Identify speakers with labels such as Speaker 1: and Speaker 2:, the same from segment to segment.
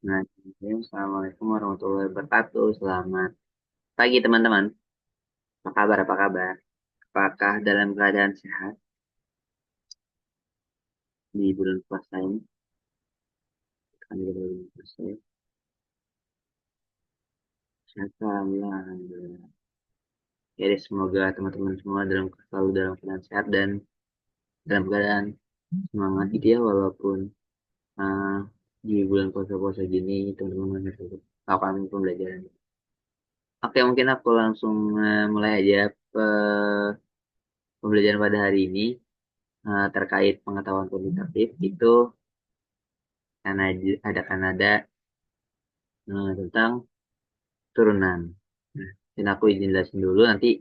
Speaker 1: Nah, Assalamualaikum warahmatullahi wabarakatuh. Selamat pagi teman-teman. Apa kabar? Apa kabar? Apakah dalam keadaan sehat di bulan puasa ini? Kan di bulan puasa ya. Sehat, alhamdulillah, alhamdulillah. Ya, deh, semoga teman-teman semua selalu dalam keadaan sehat dan dalam keadaan semangat gitu ya, walaupun uh, di bulan puasa-puasa gini teman-teman harus lakukan pembelajaran. Oke, mungkin aku langsung mulai aja pembelajaran pada hari ini. Terkait pengetahuan kuantitatif itu ada tentang turunan. Nah, dan aku izin jelasin dulu, nanti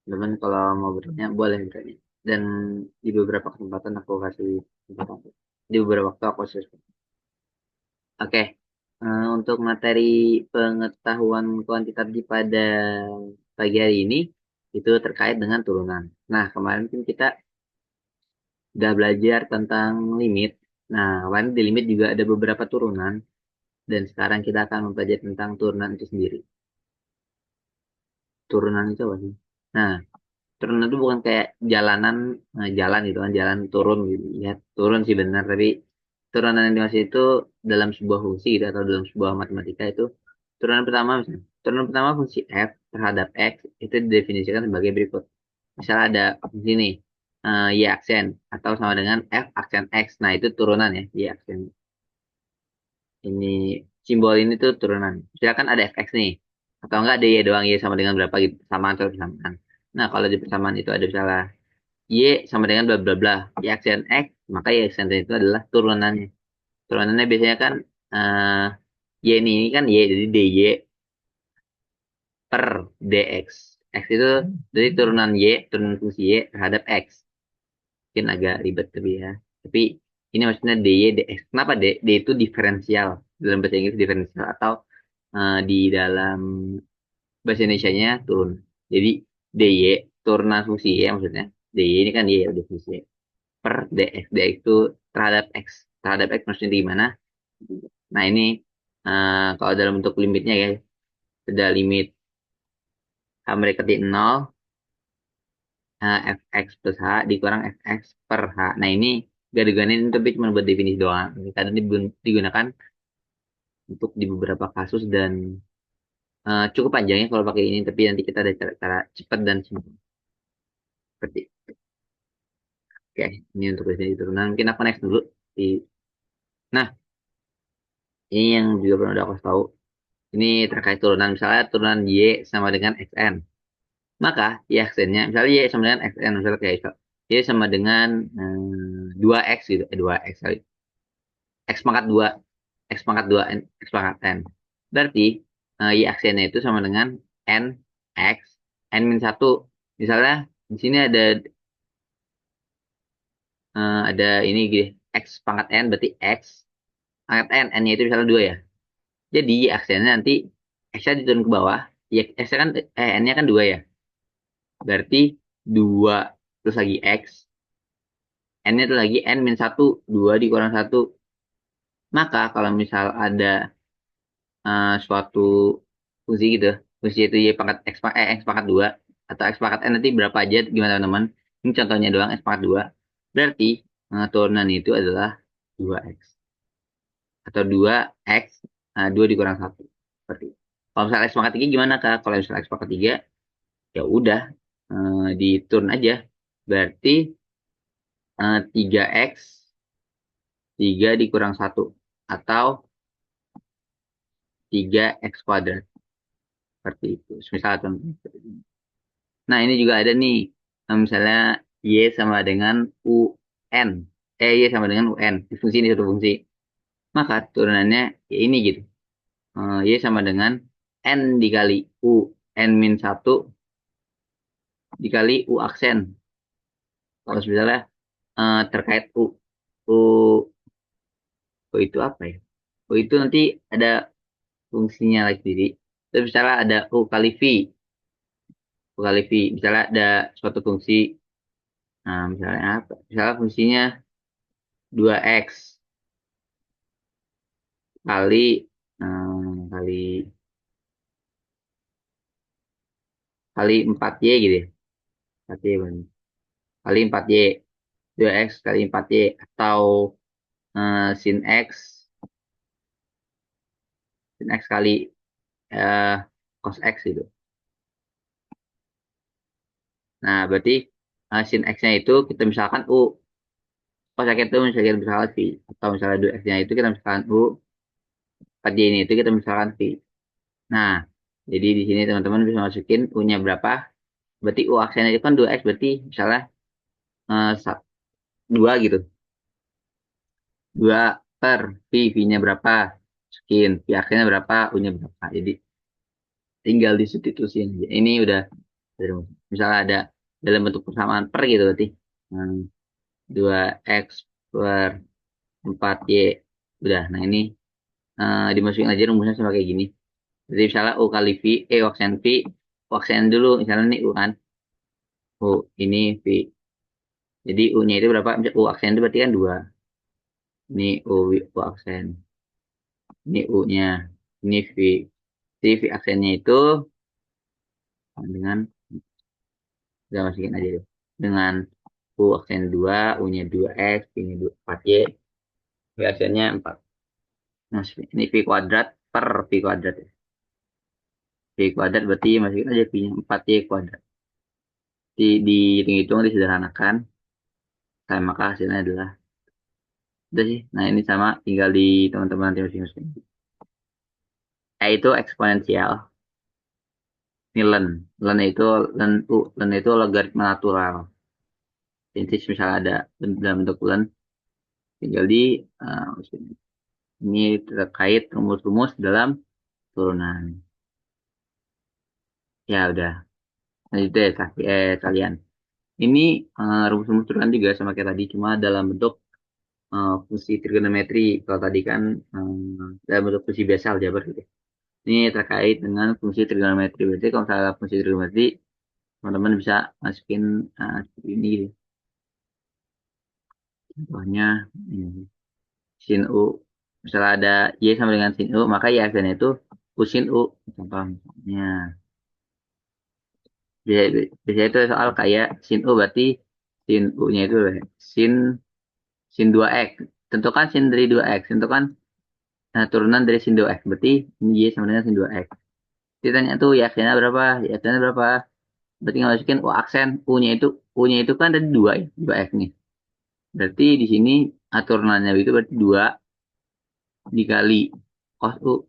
Speaker 1: teman kalau mau bertanya boleh bertanya. Dan di beberapa kesempatan aku kasih kesempatan. Di beberapa waktu aku kasih kesempatan. Oke, untuk materi pengetahuan kuantitatif pada pagi hari ini itu terkait dengan turunan. Nah, kemarin kan kita udah belajar tentang limit. Nah, kemarin di limit juga ada beberapa turunan. Dan sekarang kita akan mempelajari tentang turunan itu sendiri. Turunan itu apa sih? Nah, turunan itu bukan kayak jalanan, jalan gitu kan, jalan turun gitu. Ya, turun sih benar, tapi turunan yang dimaksud itu dalam sebuah fungsi gitu, atau dalam sebuah matematika itu turunan pertama misalnya. Turunan pertama fungsi f terhadap x itu didefinisikan sebagai berikut. Misalnya ada fungsi ini, y aksen atau sama dengan f aksen x. Nah, itu turunan ya, y aksen. Ini simbol ini tuh turunan. Misalkan ada fx nih. Atau enggak ada y doang, y sama dengan berapa gitu. Samaan atau persamaan. Nah, kalau di persamaan itu ada misalnya y sama dengan bla bla bla. Y aksen x, maka y aksen itu adalah turunannya. Turunannya biasanya kan eh y ini kan y, jadi dy per dx. X itu jadi turunan y, turunan fungsi y terhadap x. Mungkin agak ribet tapi ya. Tapi ini maksudnya dy dx. Kenapa d? D itu diferensial. Dalam bahasa Inggris diferensial atau di dalam bahasa Indonesianya turun. Jadi dy turunan fungsi y maksudnya. Dy ini kan y udah fungsi y. Per dx. Dx itu terhadap x. Terhadap x maksudnya di mana? Nah ini kalau dalam bentuk limitnya ya. Ada limit mereka di 0 fx plus h dikurang fx per h. Nah ini gak digunakan ini tapi cuma buat definisi doang. Karena digunakan untuk di beberapa kasus dan cukup panjangnya kalau pakai ini. Tapi nanti kita ada cara-cara cepat dan simpel. Seperti oke, ini untuk definisi turunan. Mungkin aku next dulu. Di- Nah, ini yang juga pernah udah aku tahu. Ini terkait turunan. Misalnya turunan y sama dengan xn. Maka y xn-nya, misalnya y sama dengan xn. Misalnya kayak y sama dengan 2x gitu. 2x kali. X pangkat 2. X pangkat 2. X pangkat n. Berarti y xn-nya itu sama dengan n x n min 1. Misalnya di sini ada ini gitu. X pangkat n berarti x pangkat n. N-nya itu misalnya 2 ya. Jadi y aksennya nanti x-nya diturun ke bawah. Y, x-nya kan, n-nya kan 2 ya. Berarti 2 terus lagi x. N-nya itu lagi n min 1. 2 dikurang 1. Maka kalau misal ada suatu fungsi gitu. Fungsi itu y pangkat x pangkat 2. Atau x pangkat n nanti berapa aja gimana teman-teman. Ini contohnya doang x pangkat 2. Berarti turunan itu adalah 2x. Atau 2x 2 dikurang 1. Seperti itu. Kalau misalnya x pangkat 3 gimana kak? Kalau misalnya x pangkat 3 ya udah diturun aja. Berarti 3x 3 dikurang 1 atau 3x kuadrat. Seperti itu. Misalnya contohnya. Nah, ini juga ada nih. Misalnya y sama dengan un. Y sama dengan un. Di fungsi ini satu fungsi. Maka turunannya ya ini gitu. Y sama dengan n dikali u n min 1 dikali u aksen. Kalau misalnya terkait u, u itu apa ya? U itu nanti ada fungsinya lagi sendiri. Terus misalnya ada u kali v. U kali v. Misalnya ada suatu fungsi. Nah, misalnya apa? Misalnya fungsinya 2x kali kali 4Y gitu ya. 4Y bener. Kali 4Y. 2X kali 4Y. Atau sin X kali eh, cos X gitu. Nah, berarti sin X-nya itu kita misalkan U. Cos X itu misalkan V. Atau misalnya 2X-nya itu kita misalkan U. 4Y ini itu kita misalkan V. Nah, jadi di sini teman-teman bisa masukin U-nya berapa. Berarti U aksennya itu kan 2X. Berarti misalnya 2 gitu. 2 per V. V-nya berapa. Masukin. V aksennya berapa. U-nya berapa. Jadi tinggal disubstitusiin aja. Ini udah misalnya ada dalam bentuk persamaan per gitu berarti. Hmm, 2X per 4Y. Udah. Nah ini dimasukin aja rumusnya sama kayak gini. Jadi misalnya U kali V, U aksen V, U aksen dulu. Misalnya nih U kan. U ini V. Jadi U-nya itu berapa? U aksen itu berarti kan 2. Ini U aksen. Ini U-nya. Ini V. Jadi V aksennya itu dengan, kita masukin aja deh. Dengan U aksen 2, U-nya 2X, V-nya 4Y, V aksennya 4. Nah, ini V kuadrat per V kuadrat ya. V kuadrat berarti masukin aja V-nya 4Y kuadrat. Dihitung-hitung, disederhanakan. Nah, maka hasilnya adalah, udah sih. Nah, ini sama, tinggal di teman-teman nanti masing-masing. Itu eksponensial. Ini len itu logaritma natural. Jadi misalnya ada dalam bentuk len, tinggal di ini terkait rumus-rumus dalam turunan. Ya udah, lanjut deh kalian. Ini rumus-rumus turunan juga sama kayak tadi, cuma dalam bentuk fungsi trigonometri. Kalau tadi kan dalam bentuk fungsi biasa aljabar gitu. Ini terkait dengan fungsi trigonometri. Berarti kalau misalnya fungsi trigonometri, teman-teman bisa masukin seperti ini gitu. Contohnya ini, sin U. Misalnya ada Y sama dengan sin U, maka Y aksennya itu U sin U. Contoh misalnya. Biasanya itu soal kayak sin U berarti sin U-nya itu sin sin 2X. Tentukan sin dari 2X. Tentukan turunan dari sin 2X. Berarti ini Y sama dengan sin 2X. Ditanya tuh Y aksennya berapa? Y aksennya berapa? Berarti nggak masukin U aksen. U-nya itu kan ada 2 ya. 2X nih. Berarti di sini turunannya itu berarti 2 dikali cos U.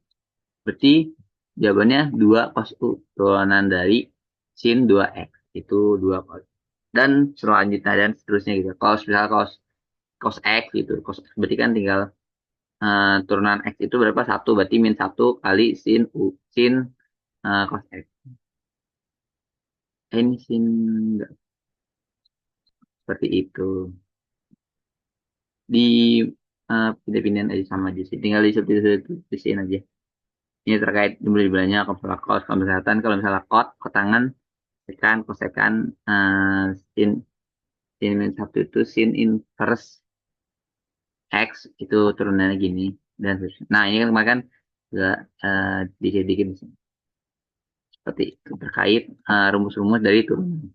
Speaker 1: Berarti jawabannya 2 cos U. Turunan dari sin 2X. Itu 2 cos. Dan selanjutnya dan seterusnya gitu. Cos misalnya cos X gitu. Cos X berarti kan tinggal turunan X itu berapa? 1. Berarti min 1 kali sin U. Sin cos X. Ini sin enggak. Seperti itu. Di pindah-pindahan aja sama aja sih. Tinggal disubstitusiin aja. Ini terkait jumlah-jumlahnya, kalau misalnya kos, kalau misalkan, kalau misalnya kotangan, sekan, kosekan, sin, sin min 1 itu sin inverse X, itu turunannya gini, dan seterusnya. Nah, ini kan kemarin kan juga dikit-dikit seperti itu, terkait rumus-rumus dari turunan.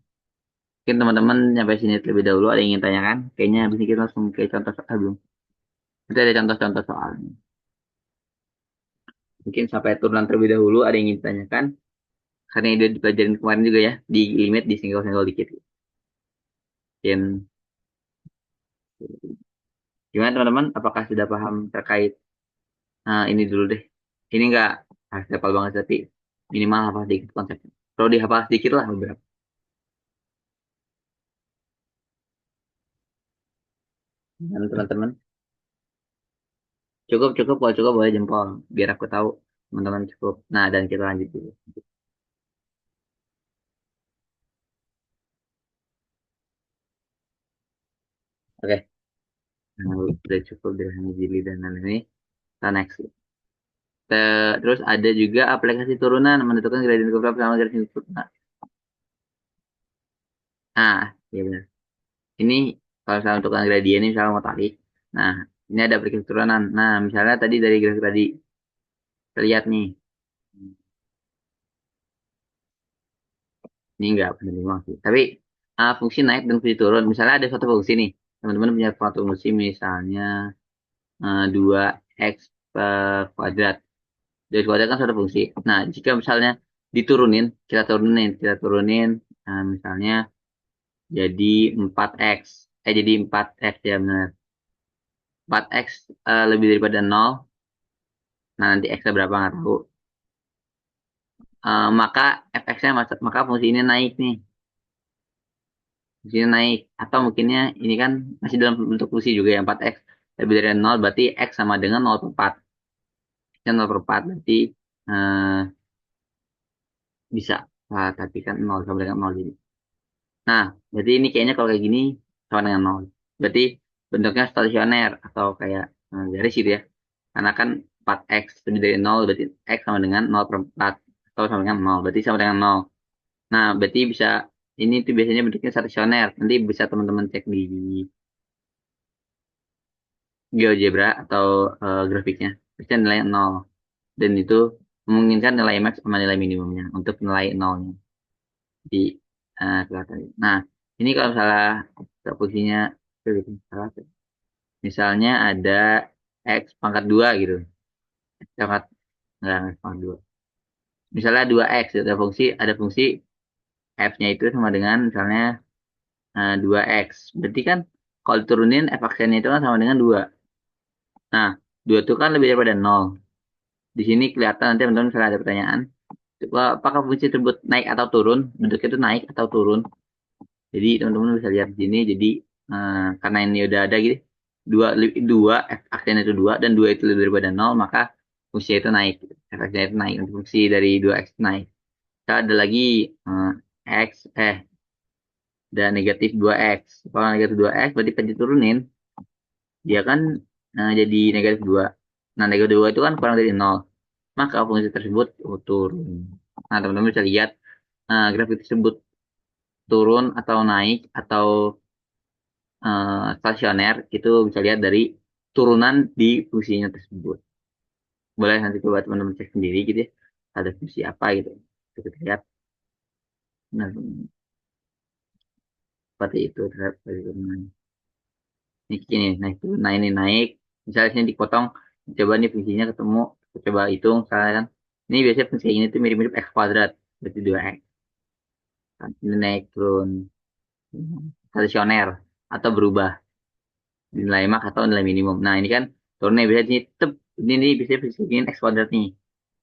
Speaker 1: Mungkin teman-teman sampai sini terlebih dahulu, ada yang ingin tanyakan? Kayaknya habis ini kita langsung ke contoh soal belum? Kita ada contoh-contoh soalnya. Mungkin sampai turunan terlebih dahulu, ada yang ingin ditanyakan? Karena ini udah dipelajarin kemarin juga ya, di limit, di single-single dikit. Mungkin gimana teman-teman? Apakah sudah paham terkait ini dulu deh. Ini enggak hafal banget tapi minimal hafal sedikit konsepnya. Kalau dihafal sedikit lah beberapa. Dan teman-teman cukup cukup kalau cukup boleh jempol biar aku tahu teman-teman cukup. Nah dan kita lanjut dulu. Oke. Nah, udah cukup dari Jili dan lain-lain ini. Kita next. Terus ada juga aplikasi turunan menentukan gradien keberapa sama gradien keberapa. Nah, ya benar. Ini kalau misalnya untuk gradien ini misalnya mau tarik. Nah, ini ada aplikasi turunan. Nah, misalnya tadi dari grafik tadi terlihat nih. Ini enggak penerima sih. Tapi fungsi naik dan fungsi turun. Misalnya ada suatu fungsi nih. Teman-teman punya suatu fungsi misalnya 2x per kuadrat. Dari kuadrat kan suatu fungsi. Nah, jika misalnya diturunin, kita turunin misalnya jadi 4x. Jadi 4x ya benar. 4x lebih daripada 0. Nah, nanti x-nya berapa nggak tahu. Maka fx-nya maka fungsi ini naik nih. Fungsinya naik. Atau mungkinnya ini kan masih dalam bentuk fungsi juga ya. 4x lebih dari 0 berarti x sama dengan 0 per 4. X-nya 0 per 4 berarti eh, bisa. Tapi kan 0 sama dengan 0 jadi. Nah, berarti ini kayaknya kalau kayak gini sama dengan 0. Berarti bentuknya stasioner atau kayak garis gitu ya. Karena kan 4x lebih dari 0 berarti x sama dengan 0 per 4. Atau sama dengan 0 berarti sama dengan 0. Nah, berarti bisa ini tuh biasanya bentuknya stasioner. Nanti bisa teman-teman cek di GeoGebra atau grafiknya. Bisa nilai 0. Dan itu memungkinkan nilai max sama nilai minimumnya untuk nilai 0-nya. Di kelihatan. Nah, ini kalau misalnya posisinya salah, misalnya ada x pangkat 2 gitu. X pangkat enggak x pangkat 2. Misalnya 2x ada fungsi f-nya itu sama dengan misalnya 2x. Berarti kan kalau diturunin f aksennya itu kan sama dengan 2. Nah, 2 itu kan lebih daripada 0. Di sini kelihatan nanti teman-teman misalnya ada pertanyaan, apakah fungsi tersebut naik atau turun? Bentuknya itu naik atau turun. Jadi teman-teman bisa lihat di sini. Jadi karena ini udah ada gitu, dua f aksennya itu 2 dan 2 itu lebih daripada 0, maka fungsi itu naik. F aksennya itu naik. Untuk fungsi dari 2x naik. Kita ada lagi eh, x dan negatif 2x. Kalau negatif 2x berarti pas diturunin dia kan jadi negatif 2. Nah, negatif 2 itu kan kurang dari 0. Maka fungsi tersebut turun. Nah, teman-teman bisa lihat grafik tersebut turun atau naik atau stasioner itu bisa lihat dari turunan di fungsinya tersebut. Boleh nanti coba teman-teman cek sendiri gitu ya. Ada fungsi apa gitu. Kita lihat. Nah, seperti itu terhadap turunan. Ini naik turun. Nah, ini naik. Misalnya sini dipotong. Coba nih fungsinya ketemu. Coba hitung. Misalnya kan. Ini biasanya fungsi ini tuh mirip-mirip x kuadrat. Berarti 2x. Kan, ini naik turun. Stasioner. Atau berubah. Nilai max atau nilai minimum. Nah, ini kan turunnya bisa ini tetap ini bisa bikin x kuadrat nih.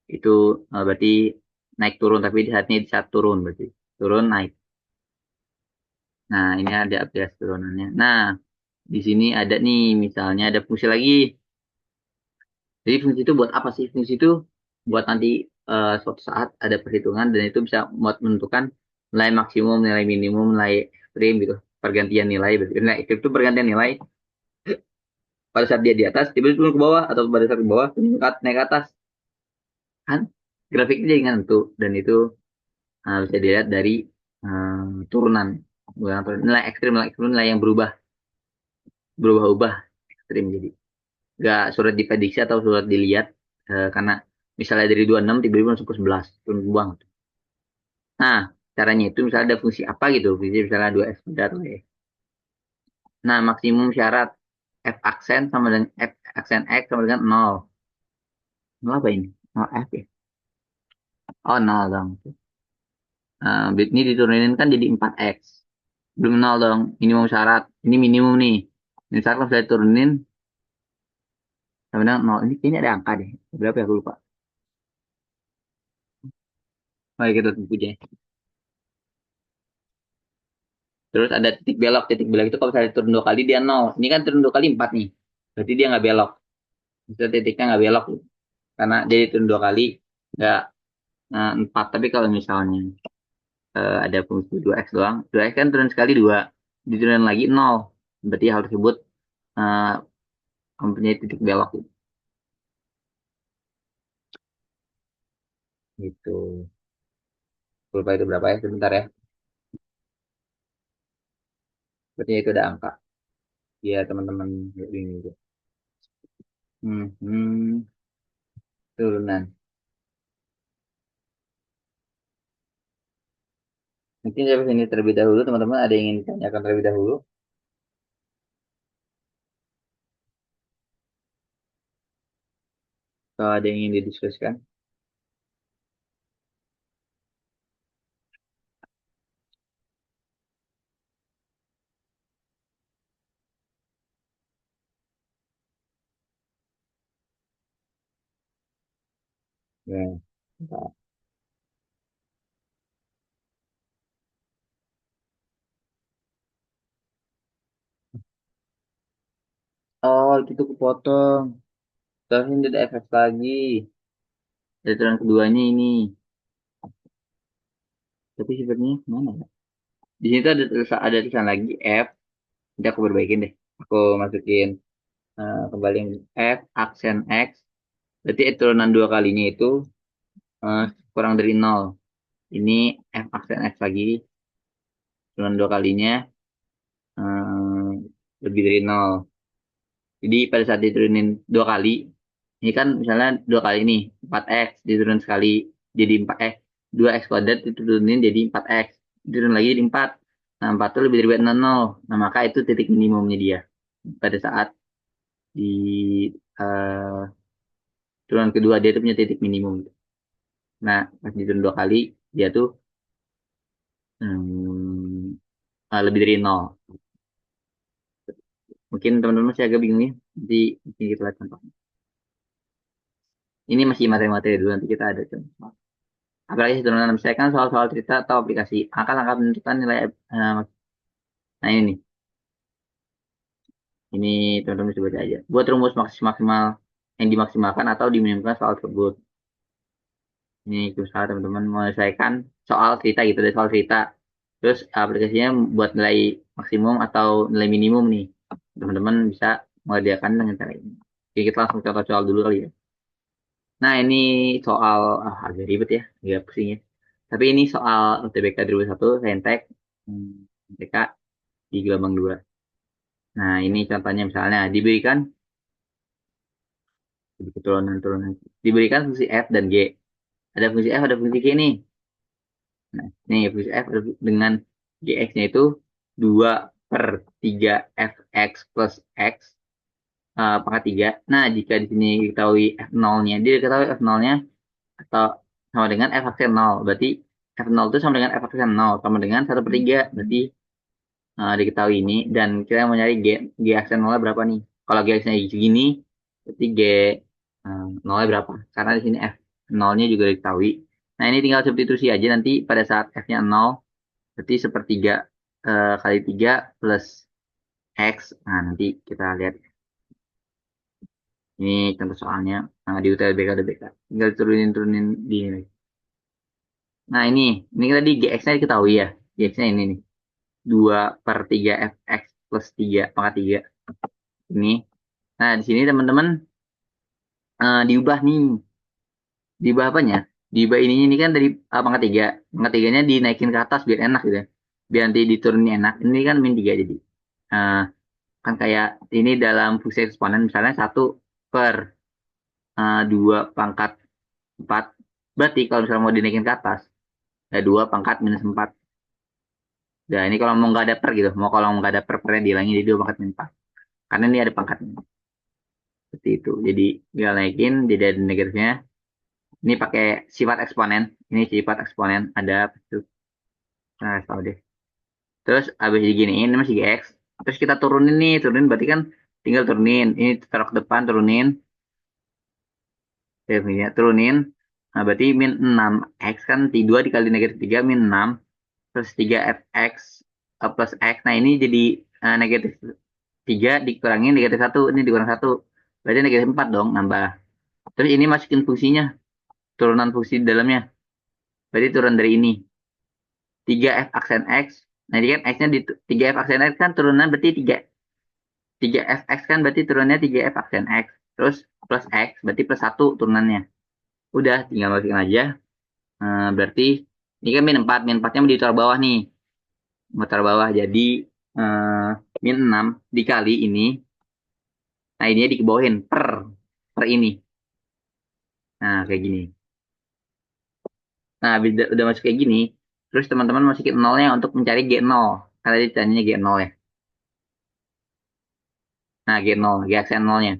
Speaker 1: Itu berarti naik turun tapi di saat turun berarti turun naik. Nah, ini ada update turunannya. Nah, di sini ada nih misalnya ada fungsi lagi. Jadi fungsi itu buat apa sih? Fungsi itu buat nanti suatu saat ada perhitungan dan itu bisa buat menentukan nilai maksimum, nilai minimum, nilai ekstrim gitu. Pergantian nilai berarti nilai ekstrim itu pergantian nilai pada saat dia di atas tiba-tiba turun ke bawah atau pada saat ke bawah naik ke atas kan grafiknya jadi nggak tentu dan itu bisa dilihat dari turunan bukan turun. Nilai ekstrim nilai yang berubah-ubah ekstrim jadi nggak surat diprediksi atau surat dilihat karena misalnya dari 26 tiba-tiba masuk ke 11 turun ke bawah. Nah, caranya itu misalnya ada fungsi apa gitu fungsi misalnya 2x atau y. Nah, maksimum syarat f aksen sama dengan f aksen x sama dengan 0. 0 apa ini? 0 f ya. Oh, 0 dong. Ini diturunin kan jadi 4x. Belum 0 dong. Minimum syarat. Ini minimum nih. Ini syarat kalau saya turunin sama dengan 0. Ini kayaknya ada angka deh. Berapa ya? Aku lupa. Oh, ya, kita tunggu aja. Terus ada titik belok. Titik belok itu kalau saya turun 2 kali dia 0. Ini kan turun 2 kali 4 nih. Berarti dia nggak belok. Maksudnya titiknya nggak belok. Karena dia turun 2 kali nggak 4. Tapi kalau misalnya ada fungsi 2x doang. 2x kan turun sekali 2. Diturunin lagi 0. Berarti hal tersebut eh, mempunyai titik belok. Gitu. Lupa itu berapa ya? Sebentar ya. Berarti itu ada angka. Ya teman-teman bingung juga. Turunan. Mungkin saya ini terlebih dahulu, teman-teman ada yang ingin ditanyakan terlebih dahulu. Kalau ada yang ingin didiskusikan. Ya. Oh, itu kepotong. Terus ini ada efek lagi. Dataran keduanya ini. Tapi sebenarnya mana ya? Di sini tuh ada tulisan lagi F. Nanti aku perbaikin deh. Aku masukin kembali yang F aksen X. Berarti turunan dua kalinya itu eh, kurang dari nol. Ini F aksen X lagi. Turunan dua kalinya eh, lebih dari nol. Jadi pada saat diturunin dua kali, ini kan misalnya dua kali nih, 4x diturun sekali jadi 4 2 x kuadrat diturunin jadi 4x, diturun lagi jadi 4. Nah, 4 itu lebih dari 0. Nah, maka itu titik minimumnya dia. Pada saat di eh, turunan kedua dia itu punya titik minimum. Nah, pas diturun dua kali, dia tuh lebih dari nol. Mungkin teman-teman masih agak bingung ya. Nanti mungkin kita lihat contoh. Ini masih materi-materi dulu, nanti kita ada contoh. Apalagi sederhana misalkan kan soal-soal cerita atau aplikasi angka-angka menentukan nilai nah ini nih ini teman-teman bisa baca aja buat rumus maksimal yang dimaksimalkan atau diminimumkan soal tersebut. Ini usaha teman-teman menyelesaikan soal cerita gitu deh, soal cerita, terus aplikasinya buat nilai maksimum atau nilai minimum nih, teman-teman bisa mengerjakan dengan cara ini. Oke, kita langsung contoh soal dulu kali ya. Nah, ini soal agak ribet ya, agak pusing ya, tapi ini soal UTBK 2001 Saintek, UTBK di gelombang 2. Nah, ini contohnya misalnya diberikan turunan-turunan. Diberikan fungsi f dan g. Ada fungsi f, ada fungsi g nih. Nah, nih fungsi f dengan gx-nya itu 2 per 3 fx plus x pangkat 3. Nah, jika di sini diketahui f0-nya, dia diketahui f0-nya atau sama dengan f aksen 0. Berarti f0 itu sama dengan f aksen 0, sama dengan 1/3. Berarti diketahui ini dan kita mau nyari G aksen nolnya berapa nih. Kalau G aksennya segini berarti G nolnya berapa, karena di sini F nolnya juga diketahui. Nah, ini tinggal substitusi aja nanti pada saat F nya 0 berarti sepertiga kali 3 plus X. Nah, nanti kita lihat ini contoh soalnya di UTBK UTBK tinggal turunin di ini. Nah, ini tadi GX nya diketahui ya, GX nya ini nih 2 per 3 FX plus 3 pangkat 3 ini. Nah, di sini teman-teman diubah nih. Diubah apanya? Diubah ini kan dari pangkat 3. Pangkat 3-nya dinaikin ke atas biar enak gitu ya. Biar nanti diturunin enak. Ini kan min 3 jadi. Eh, kan kayak ini dalam fungsi eksponen misalnya 1/2 pangkat 4. Berarti kalau misalnya mau dinaikin ke atas, ya 2 pangkat minus 4. Nah, ini kalau mau nggak ada per gitu. Mau kalau nggak ada pernya dihilangin jadi 2 pangkat minus 4. Karena ini ada pangkatnya. Seperti itu. Jadi tinggal naikin, jadi ada negatifnya. Ini pakai sifat eksponen. Ini sifat eksponen ada itu. Nah, tahu deh. Terus abis diginiin ini masih GX. Terus kita turunin nih, turunin berarti kan tinggal turunin. Ini taruh ke depan, turunin. Ya, turunin. Nah, berarti min 6x kan 2 dikali negatif 3 min 6. Terus 3 fx plus x. Nah, ini jadi negatif 3 dikurangin negatif 1. Ini dikurang 1. Berarti negatif 4 dong, nambah. Terus ini masukin fungsinya. Turunan fungsi di dalamnya. Berarti turun dari ini. 3f aksen x. Nah, ini kan x-nya di 3f aksen x kan turunan berarti 3fx kan berarti turunnya 3f aksen x. Terus plus x berarti plus 1 turunannya. Udah tinggal masukin aja. Berarti ini kan min 4. Min 4-nya mau ditaruh bawah nih. Mau taruh bawah jadi eh, min 6 dikali ini. Nah, ini dikebawahin per ini. Nah, kayak gini. Nah, udah masuk kayak gini. Terus teman-teman masukin nolnya untuk mencari G0. Karena ditanya G0 ya. Nah, G0, G aksen nolnya.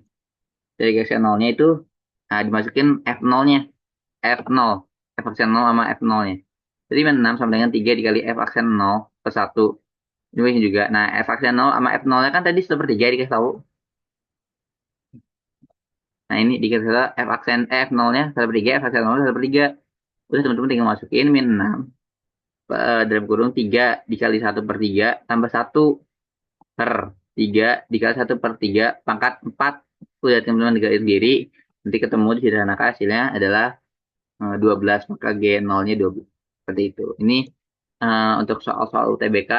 Speaker 1: Dari G aksen nolnya itu dimasukin F0-nya. F0. F aksen 0 sama F0-nya. Jadi 6 sama dengan 3 dikali F aksen 0 per 1. Ini juga. Nah, F aksen 0 sama F0-nya kan tadi sepertiga dikasih tahu. Nah, ini dikasih tahu F aksen F0-nya 1/3, F aksen 0-nya 1/3. Udah teman-teman tinggal masukin min 6 dalam kurung 3 dikali 1/3 tambah 1/3 dikali 1/3 pangkat 4. Udah teman-teman dikali sendiri. Nanti ketemu di sederhanakan hasilnya adalah 12, maka G0-nya 12. Seperti itu. Ini untuk soal-soal UTBK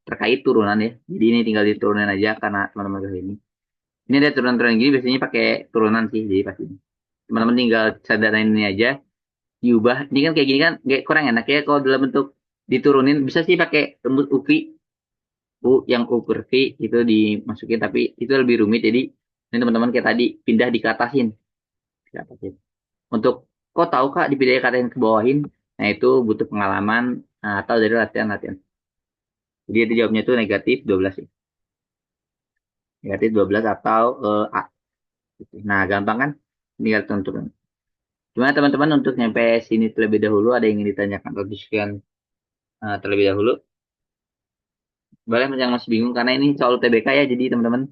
Speaker 1: terkait turunan ya. Jadi ini tinggal diturunin aja karena teman-teman ke sini. Ini ada turunan-turunan gini biasanya pakai turunan sih, jadi pasti. Teman-teman tinggal sadarin ini aja, diubah. Ini kan kayak gini kan kayak kurang enak ya kalau dalam bentuk diturunin. Bisa sih pakai rumus UVI, U yang U per V itu dimasukin, tapi itu lebih rumit. Jadi ini teman-teman kayak tadi pindah dikatasin. Dikatasin. Untuk kok tahu Kak dipindah dikatasin ke bawahin? Nah itu butuh pengalaman atau dari latihan-latihan. Jadi itu jawabnya itu negatif 12 ya. Negatif 12 atau A. Nah gampang kan? Tinggal tentukan. Gimana teman-teman untuk nyampe sini terlebih dahulu ada yang ingin ditanyakan atau diskusikan terlebih dahulu? Boleh yang masih bingung karena ini soal TBK ya, jadi teman-teman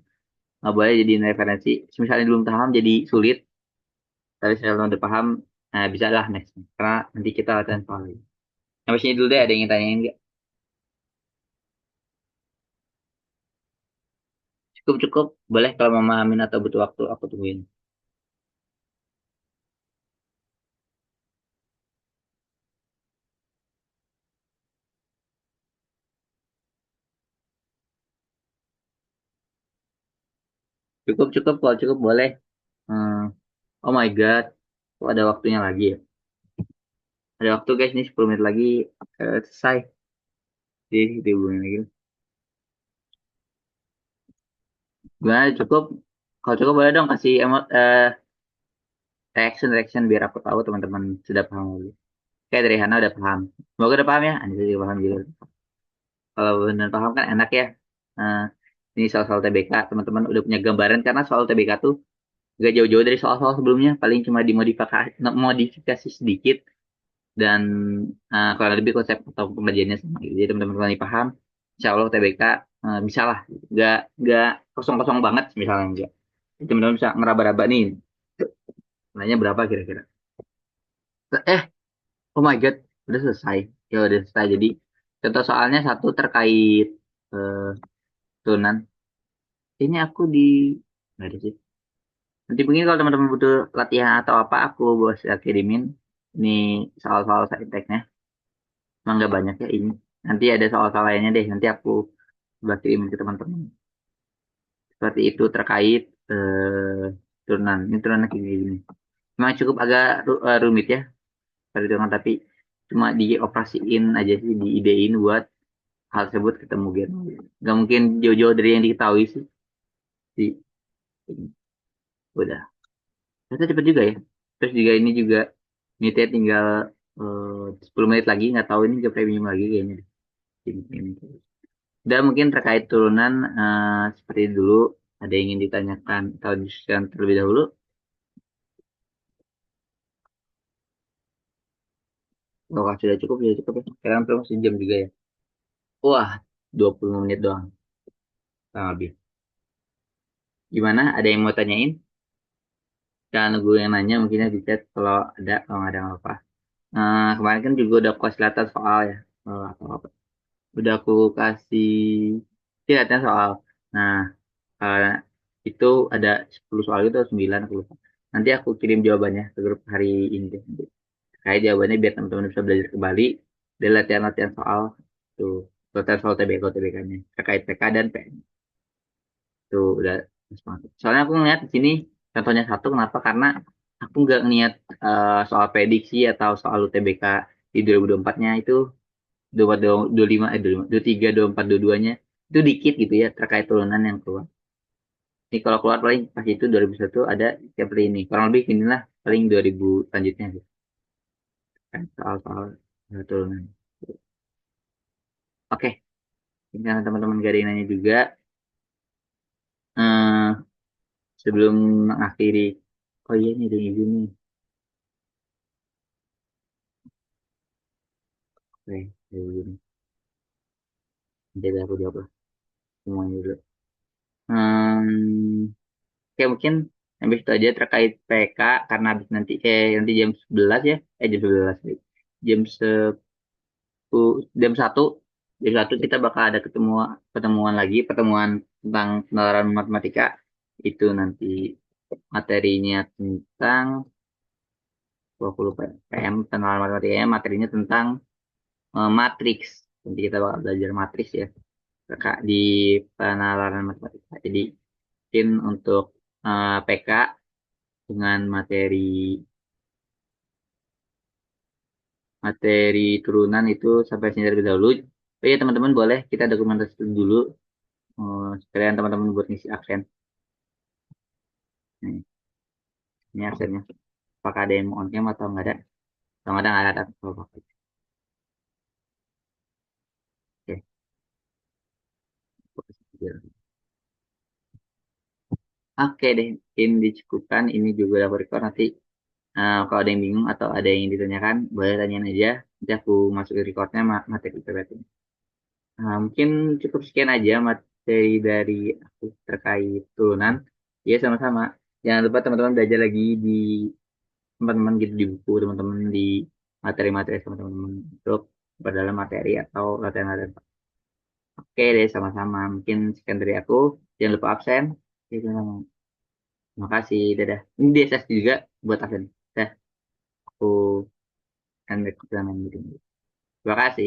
Speaker 1: nggak boleh jadi referensi. Misalnya belum paham jadi sulit, tapi setelah udah paham, nah bisa lah next. Karena nanti kita latihan soal ini. Sampai sini dulu deh, ada yang ingin tanyain nggak? Cukup-cukup, boleh kalau mau memahamin atau butuh waktu, aku tungguin. Cukup-cukup, kalau cukup boleh. Hmm, oh my God, kok ada waktunya lagi ya? Ada waktu guys, ini 10 menit lagi selesai. Jadi dihubungin lagi. Gimana cukup? Kalau cukup boleh dong kasih reaction biar aku tahu teman-teman sudah paham lagi. Kayak dari Hana udah paham. Semoga udah paham ya. Anissa juga paham juga. Kalau benar paham kan enak ya. Nah, ini soal-soal TBK teman-teman udah punya gambaran karena soal TBK tuh gak jauh-jauh dari soal-soal sebelumnya. Paling cuma dimodifikasi sedikit dan kurang lebih konsep atau pengerjaannya sama. Gitu. Jadi teman-teman kalau paham, insya Allah TBK bisa lah. Gak kosong-kosong banget misalnya enggak. Teman-teman bisa ngeraba-raba nih. Nanya berapa kira-kira? Eh, oh my God, udah selesai. Ya udah selesai. Jadi contoh soalnya satu terkait eh, turunan. Ini aku di nggak ada sih. Nanti mungkin kalau teman-teman butuh latihan atau apa, aku bos kirimin. Ini soal-soal sainteknya. Emang nggak banyak ya ini. Nanti ada soal-soal lainnya deh. Nanti aku coba kirimin ke teman-teman. Seperti itu terkait turunan. Ini turunan kayak gini. Memang cukup agak rumit ya. Perhitungan tapi cuma dioperasiin aja sih, diidein buat hal tersebut ketemu gitu. Gak mungkin jauh-jauh dari yang diketahui sih. Di, udah. Ternyata cepet juga ya. Terus juga ini juga nitnya tinggal 10 menit lagi. Nggak tahu ini ke premium lagi kayaknya. Ini. Udah mungkin terkait turunan seperti dulu. Ada yang ingin ditanyakan atau diskusikan terlebih dahulu. Oh, sudah cukup ya. Sekarang terus masih jam juga ya. Wah, 25 menit doang. Kurang lebih. Gimana? Ada yang mau tanyain? Jangan nunggu yang nanya mungkin ya di chat kalau nggak ada apa. Kemarin kan juga udah aku kasih lihat soal ya. Atau apa. Udah aku kasih lihatnya soal. Nah, eh, itu ada 10 soal itu 9 aku lupa. Nanti aku kirim jawabannya ke grup hari ini deh. Kayak jawabannya biar teman-teman bisa belajar kembali dan latihan-latihan soal tuh. Latihan soal TBK-nya terkait PK dan PN. Tuh udah semangat. Soalnya aku ngeliat di sini contohnya satu kenapa? Karena aku nggak ngeliat soal prediksi atau soal UTBK di 2024-nya itu 24, 25, 25, 23, 24, 22-nya itu dikit gitu ya terkait turunan yang keluar. Ini kalau keluar paling pas itu 2001 ada seperti ini. Kurang lebih inilah paling 2000 selanjutnya gitu. Kan soal-soal turunan. Oke, karena teman-teman gak ada yang nanya juga, eh, sebelum mengakhiri, oh iya nih ada yang izin nih. Oke, ada yang izin. Jadi aku jawab lah semuanya dulu. Hmm, Oke, mungkin habis itu aja terkait PK karena habis nanti nanti jam 11 ya. Jam 11. Jam 10, jam 1 kita bakal ada pertemuan lagi, pertemuan tentang penalaran matematika. Itu nanti materinya tentang 20 PM penalaran matematika, materinya tentang matriks. Nanti kita bakal belajar matriks ya, Kak, di penalaran matematika. Jadi mungkin untuk PK dengan materi materi turunan itu sampai sini terlebih dahulu. Oh iya teman-teman boleh kita dokumentasi dulu, sekalian teman-teman buat ngisi absen. Nih, ini absennya. Apakah ada yang mau on cam atau nggak ada? Kalau nggak ada nggak ada. Oke, oke deh, ini dicukupkan. Ini juga aku record nanti. Kalau ada yang bingung atau ada yang ditanyakan, boleh tanyain aja. Nanti aku masukin recordnya materi PPT. Mungkin cukup sekian aja materi dari aku terkait turunan. Ya sama-sama. Jangan lupa teman-teman belajar lagi di teman-teman gitu di buku teman-teman di materi-materi sama teman-teman untuk berdalam materi atau latihan-latihan. Oke deh sama-sama. Mungkin sekian dari aku. Jangan lupa absen. Oke, terima kasih. Dadah. Ini di SS juga buat absen. Dah. Aku end the meeting. Terima kasih.